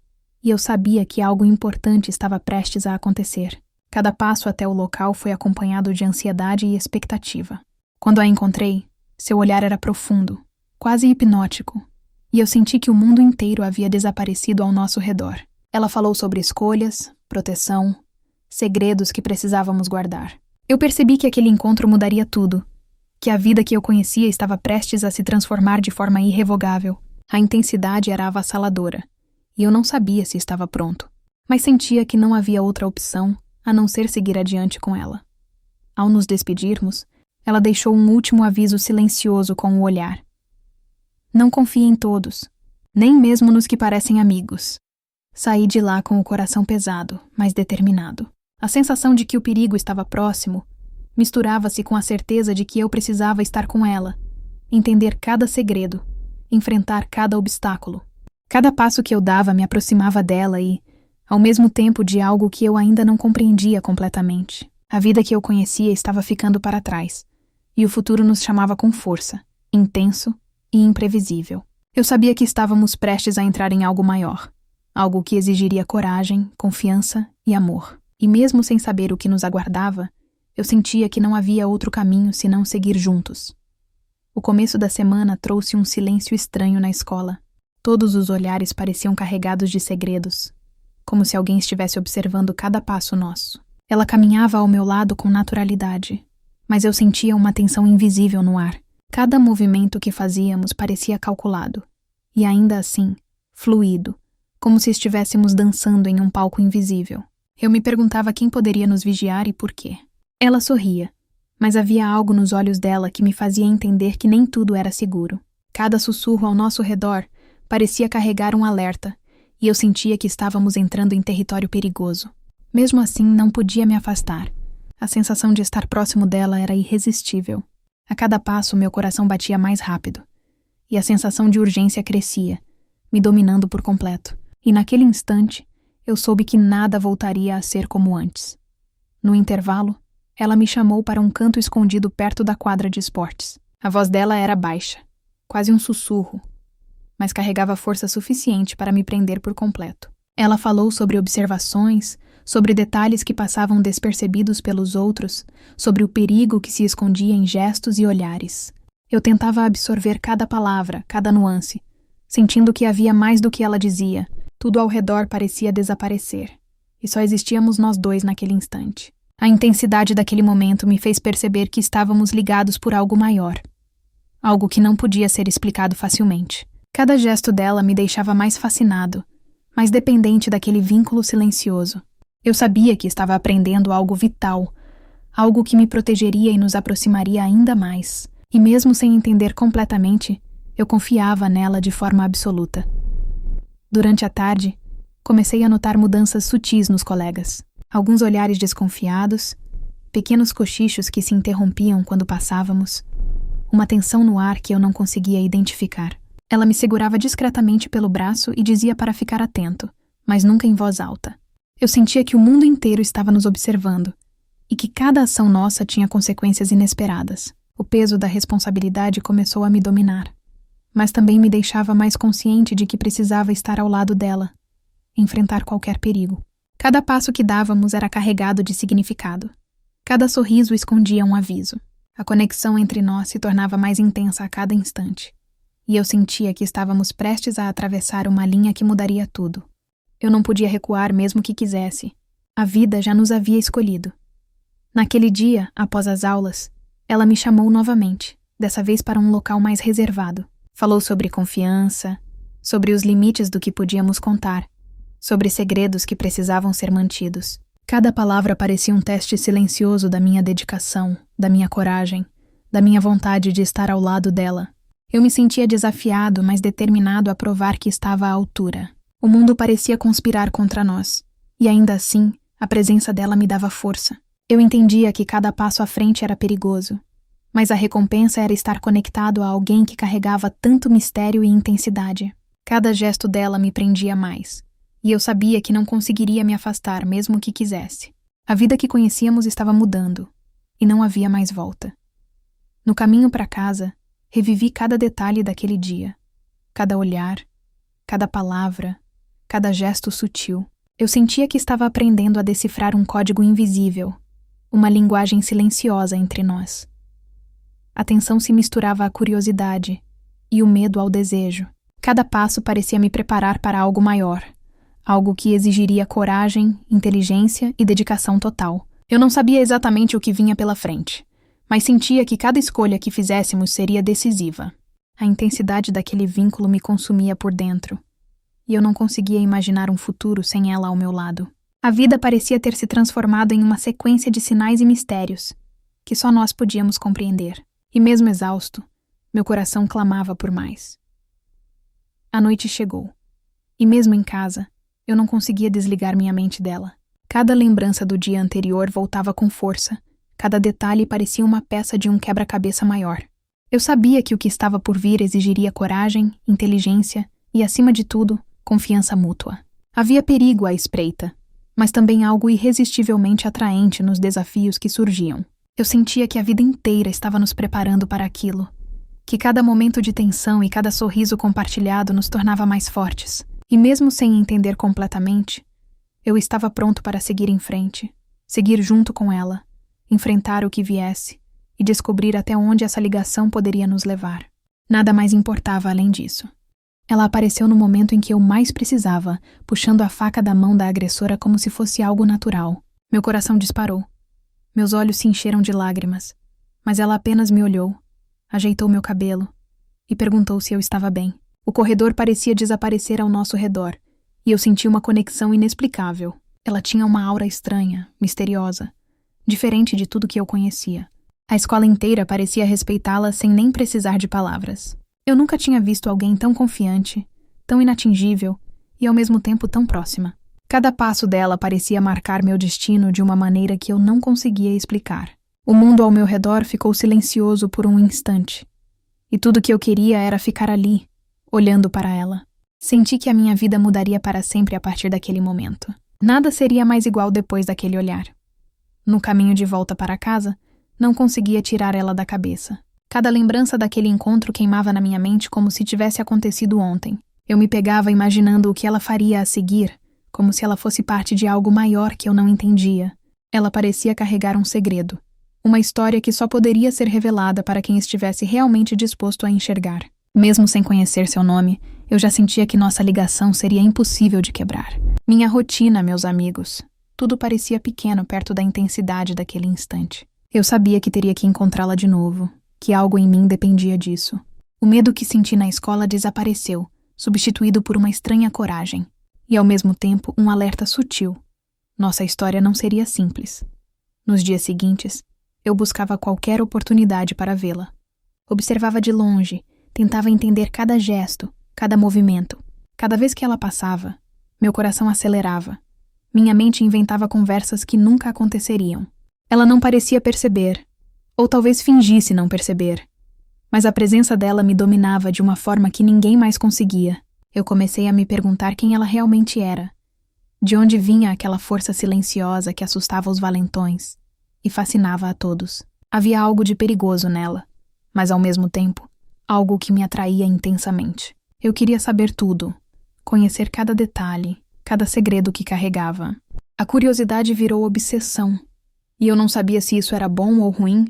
e eu sabia que algo importante estava prestes a acontecer. Cada passo até o local foi acompanhado de ansiedade e expectativa. Quando a encontrei, seu olhar era profundo, quase hipnótico, e eu senti que o mundo inteiro havia desaparecido ao nosso redor. Ela falou sobre escolhas, proteção, segredos que precisávamos guardar. Eu percebi que aquele encontro mudaria tudo, que a vida que eu conhecia estava prestes a se transformar de forma irrevogável. A intensidade era avassaladora, e eu não sabia se estava pronto, mas sentia que não havia outra opção a não ser seguir adiante com ela. Ao nos despedirmos, ela deixou um último aviso silencioso com o olhar. Não confie em todos, nem mesmo nos que parecem amigos. Saí de lá com o coração pesado, mas determinado. A sensação de que o perigo estava próximo misturava-se com a certeza de que eu precisava estar com ela, entender cada segredo, enfrentar cada obstáculo. Cada passo que eu dava me aproximava dela e, ao mesmo tempo, de algo que eu ainda não compreendia completamente. A vida que eu conhecia estava ficando para trás, e o futuro nos chamava com força, intenso e imprevisível. Eu sabia que estávamos prestes a entrar em algo maior, algo que exigiria coragem, confiança e amor. E mesmo sem saber o que nos aguardava, eu sentia que não havia outro caminho senão seguir juntos. O começo da semana trouxe um silêncio estranho na escola. Todos os olhares pareciam carregados de segredos, como se alguém estivesse observando cada passo nosso. Ela caminhava ao meu lado com naturalidade, mas eu sentia uma tensão invisível no ar. Cada movimento que fazíamos parecia calculado, e ainda assim, fluido, como se estivéssemos dançando em um palco invisível. Eu me perguntava quem poderia nos vigiar e por quê. Ela sorria, mas havia algo nos olhos dela que me fazia entender que nem tudo era seguro. Cada sussurro ao nosso redor parecia carregar um alerta, e eu sentia que estávamos entrando em território perigoso. Mesmo assim, não podia me afastar. A sensação de estar próximo dela era irresistível. A cada passo, meu coração batia mais rápido. E a sensação de urgência crescia, me dominando por completo. E naquele instante, eu soube que nada voltaria a ser como antes. No intervalo, ela me chamou para um canto escondido perto da quadra de esportes. A voz dela era baixa, quase um sussurro, mas carregava força suficiente para me prender por completo. Ela falou sobre observações, sobre detalhes que passavam despercebidos pelos outros, sobre o perigo que se escondia em gestos e olhares. Eu tentava absorver cada palavra, cada nuance, sentindo que havia mais do que ela dizia. Tudo ao redor parecia desaparecer, e só existíamos nós dois naquele instante. A intensidade daquele momento me fez perceber que estávamos ligados por algo maior. Algo que não podia ser explicado facilmente. Cada gesto dela me deixava mais fascinado, mais dependente daquele vínculo silencioso. Eu sabia que estava aprendendo algo vital, algo que me protegeria e nos aproximaria ainda mais. E mesmo sem entender completamente, eu confiava nela de forma absoluta. Durante a tarde, comecei a notar mudanças sutis nos colegas. Alguns olhares desconfiados, pequenos cochichos que se interrompiam quando passávamos, uma tensão no ar que eu não conseguia identificar. Ela me segurava discretamente pelo braço e dizia para ficar atento, mas nunca em voz alta. Eu sentia que o mundo inteiro estava nos observando e que cada ação nossa tinha consequências inesperadas. O peso da responsabilidade começou a me dominar, mas também me deixava mais consciente de que precisava estar ao lado dela, enfrentar qualquer perigo. Cada passo que dávamos era carregado de significado. Cada sorriso escondia um aviso. A conexão entre nós se tornava mais intensa a cada instante. E eu sentia que estávamos prestes a atravessar uma linha que mudaria tudo. Eu não podia recuar mesmo que quisesse. A vida já nos havia escolhido. Naquele dia, após as aulas, ela me chamou novamente, dessa vez para um local mais reservado. Falou sobre confiança, sobre os limites do que podíamos contar, sobre segredos que precisavam ser mantidos. Cada palavra parecia um teste silencioso da minha dedicação, da minha coragem, da minha vontade de estar ao lado dela. Eu me sentia desafiado, mas determinado a provar que estava à altura. O mundo parecia conspirar contra nós, e ainda assim, a presença dela me dava força. Eu entendia que cada passo à frente era perigoso, mas a recompensa era estar conectado a alguém que carregava tanto mistério e intensidade. Cada gesto dela me prendia mais, e eu sabia que não conseguiria me afastar mesmo que quisesse. A vida que conhecíamos estava mudando, e não havia mais volta. No caminho para casa, revivi cada detalhe daquele dia, cada olhar, cada palavra, cada gesto sutil. Eu sentia que estava aprendendo a decifrar um código invisível, uma linguagem silenciosa entre nós. A tensão se misturava à curiosidade e o medo ao desejo. Cada passo parecia me preparar para algo maior, algo que exigiria coragem, inteligência e dedicação total. Eu não sabia exatamente o que vinha pela frente, mas sentia que cada escolha que fizéssemos seria decisiva. A intensidade daquele vínculo me consumia por dentro, e eu não conseguia imaginar um futuro sem ela ao meu lado. A vida parecia ter se transformado em uma sequência de sinais e mistérios, que só nós podíamos compreender. E mesmo exausto, meu coração clamava por mais. A noite chegou, e mesmo em casa, eu não conseguia desligar minha mente dela. Cada lembrança do dia anterior voltava com força. Cada detalhe parecia uma peça de um quebra-cabeça maior. Eu sabia que o que estava por vir exigiria coragem, inteligência e, acima de tudo, confiança mútua. Havia perigo à espreita, mas também algo irresistivelmente atraente nos desafios que surgiam. Eu sentia que a vida inteira estava nos preparando para aquilo, que cada momento de tensão e cada sorriso compartilhado nos tornava mais fortes. E mesmo sem entender completamente, eu estava pronto para seguir em frente, seguir junto com ela, enfrentar o que viesse e descobrir até onde essa ligação poderia nos levar. Nada mais importava além disso. Ela apareceu no momento em que eu mais precisava, puxando a faca da mão da agressora como se fosse algo natural. Meu coração disparou. Meus olhos se encheram de lágrimas, mas ela apenas me olhou, ajeitou meu cabelo e perguntou se eu estava bem. O corredor parecia desaparecer ao nosso redor, e eu senti uma conexão inexplicável. Ela tinha uma aura estranha, misteriosa, diferente de tudo que eu conhecia. A escola inteira parecia respeitá-la sem nem precisar de palavras. Eu nunca tinha visto alguém tão confiante, tão inatingível e ao mesmo tempo tão próxima. Cada passo dela parecia marcar meu destino de uma maneira que eu não conseguia explicar. O mundo ao meu redor ficou silencioso por um instante. E tudo que eu queria era ficar ali, olhando para ela. Senti que a minha vida mudaria para sempre a partir daquele momento. Nada seria mais igual depois daquele olhar. No caminho de volta para casa, não conseguia tirar ela da cabeça. Cada lembrança daquele encontro queimava na minha mente como se tivesse acontecido ontem. Eu me pegava imaginando o que ela faria a seguir, como se ela fosse parte de algo maior que eu não entendia. Ela parecia carregar um segredo, uma história que só poderia ser revelada para quem estivesse realmente disposto a enxergar. Mesmo sem conhecer seu nome, eu já sentia que nossa ligação seria impossível de quebrar. Minha rotina, meus amigos, tudo parecia pequeno perto da intensidade daquele instante. Eu sabia que teria que encontrá-la de novo, que algo em mim dependia disso. O medo que senti na escola desapareceu, substituído por uma estranha coragem. E, ao mesmo tempo, um alerta sutil. Nossa história não seria simples. Nos dias seguintes, eu buscava qualquer oportunidade para vê-la. Observava de longe, tentava entender cada gesto, cada movimento. Cada vez que ela passava, meu coração acelerava. Minha mente inventava conversas que nunca aconteceriam. Ela não parecia perceber, ou talvez fingisse não perceber. Mas a presença dela me dominava de uma forma que ninguém mais conseguia. Eu comecei a me perguntar quem ela realmente era. De onde vinha aquela força silenciosa que assustava os valentões e fascinava a todos. Havia algo de perigoso nela, mas ao mesmo tempo, algo que me atraía intensamente. Eu queria saber tudo, conhecer cada detalhe, cada segredo que carregava. A curiosidade virou obsessão, e eu não sabia se isso era bom ou ruim,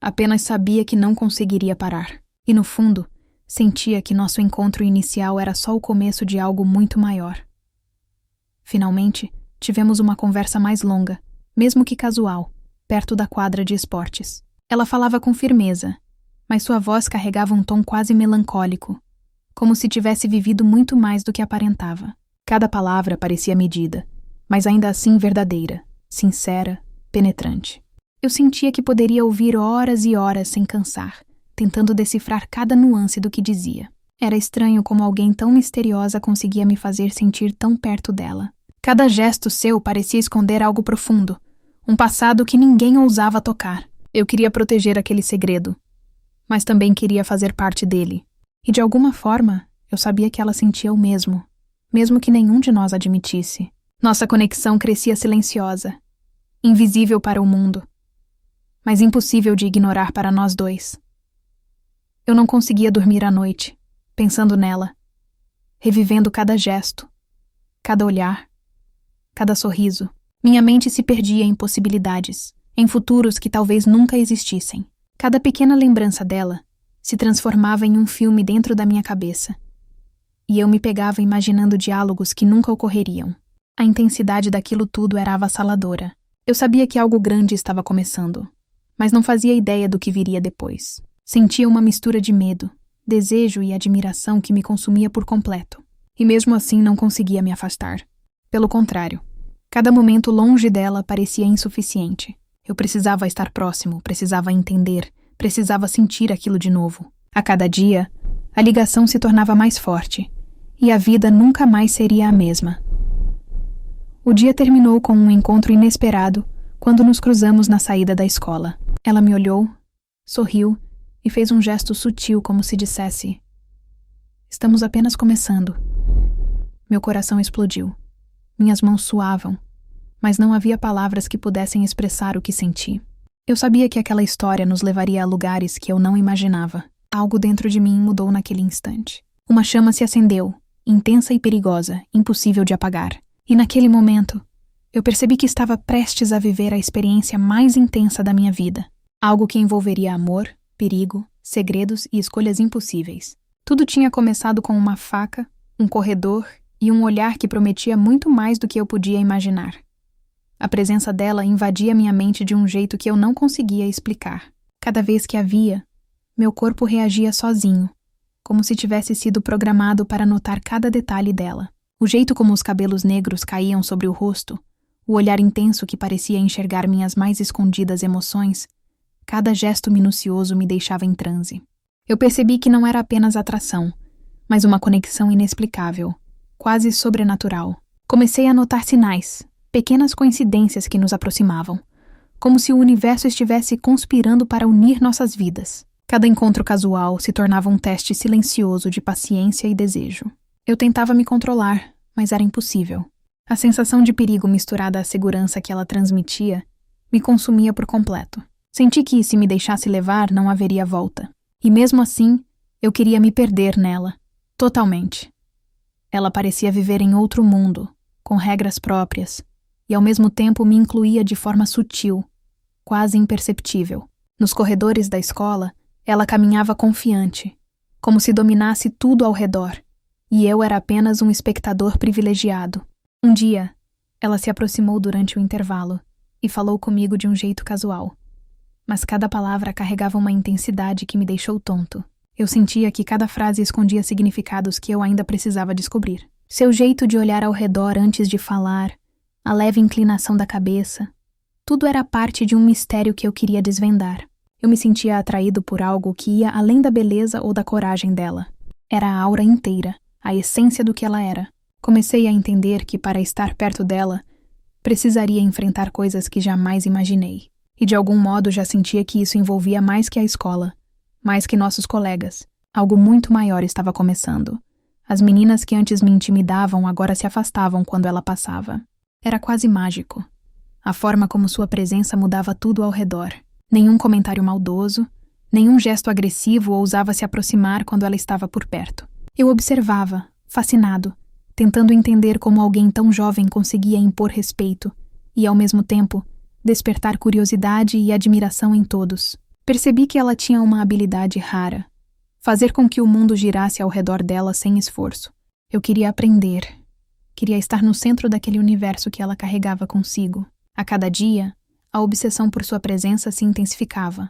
apenas sabia que não conseguiria parar. E no fundo, sentia que nosso encontro inicial era só o começo de algo muito maior. Finalmente, tivemos uma conversa mais longa, mesmo que casual, perto da quadra de esportes. Ela falava com firmeza, mas sua voz carregava um tom quase melancólico, como se tivesse vivido muito mais do que aparentava. Cada palavra parecia medida, mas ainda assim verdadeira, sincera, penetrante. Eu sentia que poderia ouvir horas e horas sem cansar, tentando decifrar cada nuance do que dizia. Era estranho como alguém tão misteriosa conseguia me fazer sentir tão perto dela. Cada gesto seu parecia esconder algo profundo, um passado que ninguém ousava tocar. Eu queria proteger aquele segredo, mas também queria fazer parte dele. E de alguma forma, eu sabia que ela sentia o mesmo, mesmo que nenhum de nós admitisse. Nossa conexão crescia silenciosa, invisível para o mundo, mas impossível de ignorar para nós dois. Eu não conseguia dormir à noite, pensando nela, revivendo cada gesto, cada olhar, cada sorriso. Minha mente se perdia em possibilidades, em futuros que talvez nunca existissem. Cada pequena lembrança dela se transformava em um filme dentro da minha cabeça, e eu me pegava imaginando diálogos que nunca ocorreriam. A intensidade daquilo tudo era avassaladora. Eu sabia que algo grande estava começando, mas não fazia ideia do que viria depois. Sentia uma mistura de medo, desejo e admiração que me consumia por completo. E mesmo assim não conseguia me afastar. Pelo contrário, cada momento longe dela parecia insuficiente. Eu precisava estar próximo, precisava entender, precisava sentir aquilo de novo. A cada dia, a ligação se tornava mais forte, e a vida nunca mais seria a mesma. O dia terminou com um encontro inesperado quando nos cruzamos na saída da escola. Ela me olhou, sorriu e fez um gesto sutil como se dissesse: "Estamos apenas começando." Meu coração explodiu. Minhas mãos suavam, mas não havia palavras que pudessem expressar o que senti. Eu sabia que aquela história nos levaria a lugares que eu não imaginava. Algo dentro de mim mudou naquele instante. Uma chama se acendeu, intensa e perigosa, impossível de apagar. E naquele momento, eu percebi que estava prestes a viver a experiência mais intensa da minha vida. Algo que envolveria amor, perigo, segredos e escolhas impossíveis. Tudo tinha começado com uma faca, um corredor e um olhar que prometia muito mais do que eu podia imaginar. A presença dela invadia minha mente de um jeito que eu não conseguia explicar. Cada vez que a via, meu corpo reagia sozinho, como se tivesse sido programado para notar cada detalhe dela. O jeito como os cabelos negros caíam sobre o rosto, o olhar intenso que parecia enxergar minhas mais escondidas emoções, cada gesto minucioso me deixava em transe. Eu percebi que não era apenas atração, mas uma conexão inexplicável, quase sobrenatural. Comecei a notar sinais, pequenas coincidências que nos aproximavam, como se o universo estivesse conspirando para unir nossas vidas. Cada encontro casual se tornava um teste silencioso de paciência e desejo. Eu tentava me controlar, mas era impossível. A sensação de perigo misturada à segurança que ela transmitia me consumia por completo. Senti que, se me deixasse levar, não haveria volta. E mesmo assim, eu queria me perder nela, totalmente. Ela parecia viver em outro mundo, com regras próprias, e ao mesmo tempo me incluía de forma sutil, quase imperceptível. Nos corredores da escola, ela caminhava confiante, como se dominasse tudo ao redor, e eu era apenas um espectador privilegiado. Um dia, ela se aproximou durante o intervalo e falou comigo de um jeito casual. Mas cada palavra carregava uma intensidade que me deixou tonto. Eu sentia que cada frase escondia significados que eu ainda precisava descobrir. Seu jeito de olhar ao redor antes de falar, a leve inclinação da cabeça, tudo era parte de um mistério que eu queria desvendar. Eu me sentia atraído por algo que ia além da beleza ou da coragem dela. Era a aura inteira, a essência do que ela era. Comecei a entender que, para estar perto dela, precisaria enfrentar coisas que jamais imaginei. E de algum modo já sentia que isso envolvia mais que a escola, mais que nossos colegas. Algo muito maior estava começando. As meninas que antes me intimidavam agora se afastavam quando ela passava. Era quase mágico. A forma como sua presença mudava tudo ao redor. Nenhum comentário maldoso, nenhum gesto agressivo ousava se aproximar quando ela estava por perto. Eu observava, fascinado, tentando entender como alguém tão jovem conseguia impor respeito e, ao mesmo tempo, despertar curiosidade e admiração em todos. Percebi que ela tinha uma habilidade rara: fazer com que o mundo girasse ao redor dela sem esforço. Eu queria aprender. Queria estar no centro daquele universo que ela carregava consigo. A cada dia, a obsessão por sua presença se intensificava.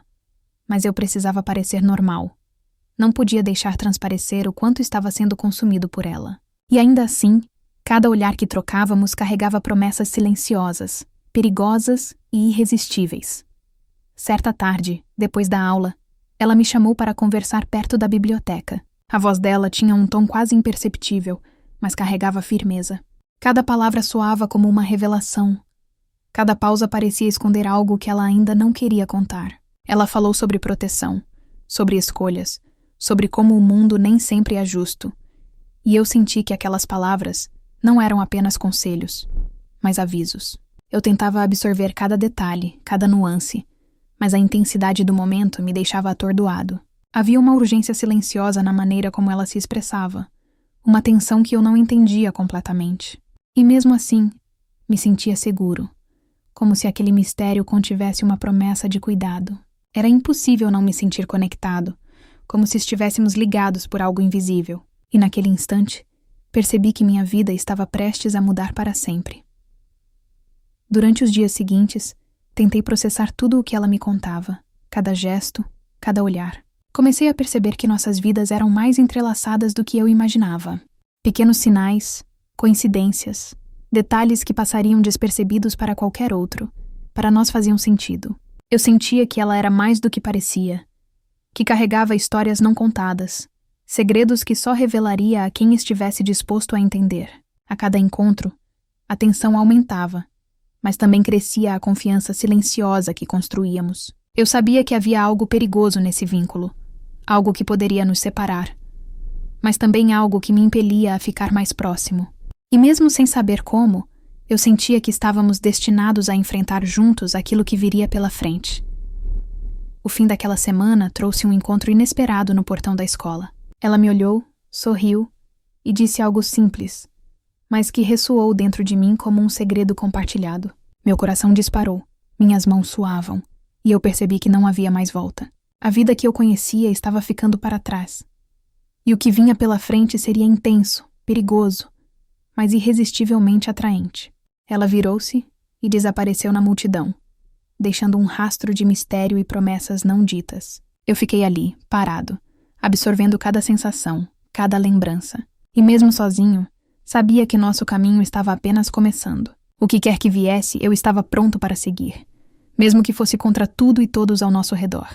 Mas eu precisava parecer normal. Não podia deixar transparecer o quanto estava sendo consumido por ela. E ainda assim, cada olhar que trocávamos carregava promessas silenciosas, perigosas e irresistíveis. Certa tarde, depois da aula, ela me chamou para conversar perto da biblioteca. A voz dela tinha um tom quase imperceptível, mas carregava firmeza. Cada palavra soava como uma revelação. Cada pausa parecia esconder algo que ela ainda não queria contar. Ela falou sobre proteção, sobre escolhas, sobre como o mundo nem sempre é justo. E eu senti que aquelas palavras não eram apenas conselhos, mas avisos. Eu tentava absorver cada detalhe, cada nuance, mas a intensidade do momento me deixava atordoado. Havia uma urgência silenciosa na maneira como ela se expressava, uma tensão que eu não entendia completamente. E mesmo assim, me sentia seguro, como se aquele mistério contivesse uma promessa de cuidado. Era impossível não me sentir conectado, como se estivéssemos ligados por algo invisível. E naquele instante, percebi que minha vida estava prestes a mudar para sempre. Durante os dias seguintes, tentei processar tudo o que ela me contava, cada gesto, cada olhar. Comecei a perceber que nossas vidas eram mais entrelaçadas do que eu imaginava. Pequenos sinais, coincidências, detalhes que passariam despercebidos para qualquer outro, para nós faziam sentido. Eu sentia que ela era mais do que parecia, que carregava histórias não contadas, segredos que só revelaria a quem estivesse disposto a entender. A cada encontro, a tensão aumentava, mas também crescia a confiança silenciosa que construíamos. Eu sabia que havia algo perigoso nesse vínculo, algo que poderia nos separar, mas também algo que me impelia a ficar mais próximo. E mesmo sem saber como, eu sentia que estávamos destinados a enfrentar juntos aquilo que viria pela frente. O fim daquela semana trouxe um encontro inesperado no portão da escola. Ela me olhou, sorriu e disse algo simples, mas que ressoou dentro de mim como um segredo compartilhado. Meu coração disparou, minhas mãos suavam, e eu percebi que não havia mais volta. A vida que eu conhecia estava ficando para trás. E o que vinha pela frente seria intenso, perigoso, mas irresistivelmente atraente. Ela virou-se e desapareceu na multidão, deixando um rastro de mistério e promessas não ditas. Eu fiquei ali, parado, absorvendo cada sensação, cada lembrança. E mesmo sozinho, sabia que nosso caminho estava apenas começando. O que quer que viesse, eu estava pronto para seguir, mesmo que fosse contra tudo e todos ao nosso redor.